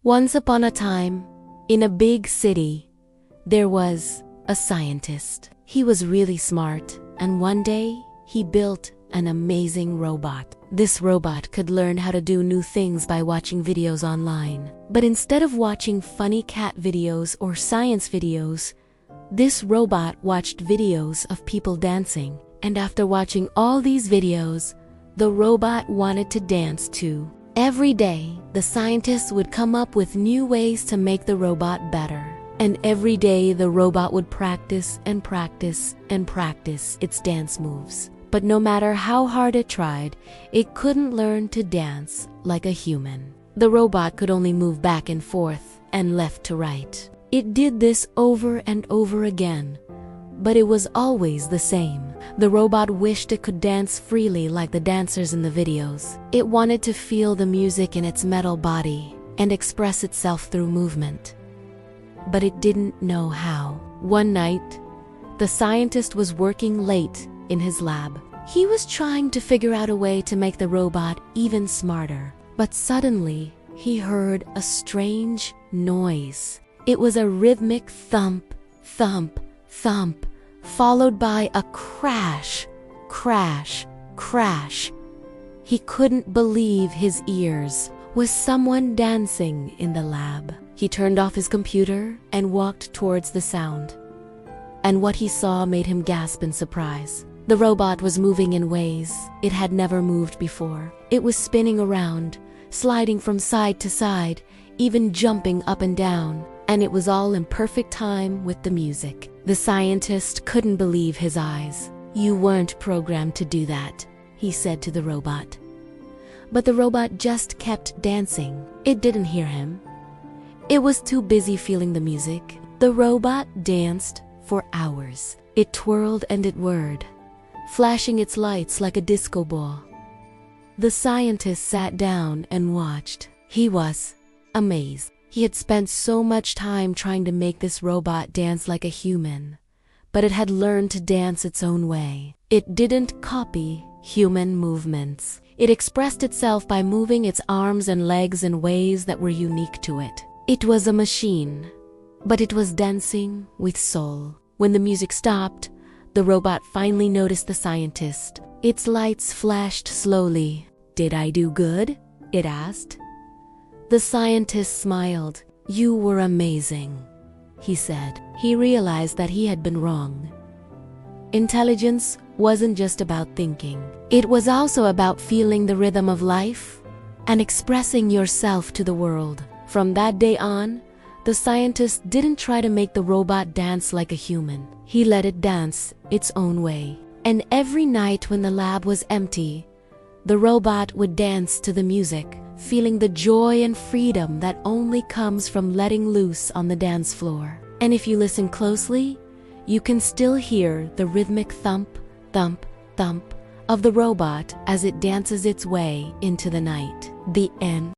Once upon a time, in a big city, there was a scientist. He was really smart, and one day he built an amazing robot. This robot could learn how to do new things by watching videos online. But instead of watching funny cat videos or science videos, this robot watched videos of people dancing. And after watching all these videos, the robot wanted to dance too. Every day, the scientist would come up with new ways to make the robot better. And every day, the robot would practice and practice and practice its dance moves. But no matter how hard it tried, it couldn't learn to dance like a human. The robot could only move back and forth and left to right. It did this over and over again, but it was always the same. The robot wished it could dance freely like the dancers in the videos. It wanted to feel the music in its metal body and express itself through movement. But it didn't know how. One night, the scientist was working late in his lab. He was trying to figure out a way to make the robot even smarter. But suddenly, he heard a strange noise. It was a rhythmic thump, thump, thump, followed by a crash, crash, crash. He couldn't believe his ears. Was someone dancing in the lab? He turned off his computer and walked towards the sound. And what he saw made him gasp in surprise. The robot was moving in ways it had never moved before. It was spinning around, sliding from side to side, even jumping up and down. And it was all in perfect time with the music. The scientist couldn't believe his eyes. "You weren't programmed to do that," he said to the robot. But the robot just kept dancing. It didn't hear him. It was too busy feeling the music. The robot danced for hours. It twirled and it whirred, flashing its lights like a disco ball. The scientist sat down and watched. He was amazed. He had spent so much time trying to make this robot dance like a human, but it had learned to dance its own way. It didn't copy human movements. It expressed itself by moving its arms and legs in ways that were unique to it. It was a machine, but it was dancing with soul. When the music stopped, the robot finally noticed the scientist. Its lights flashed slowly. "Did I do good?" it asked. The scientist smiled. "You were amazing," he said. He realized that he had been wrong. Intelligence wasn't just about thinking. It was also about feeling the rhythm of life and expressing yourself to the world. From that day on, the scientist didn't try to make the robot dance like a human. He let it dance its own way. And every night when the lab was empty, the robot would dance to the music, feeling the joy and freedom that only comes from letting loose on the dance floor. And if you listen closely, you can still hear the rhythmic thump, thump, thump of the robot as it dances its way into the night. The end.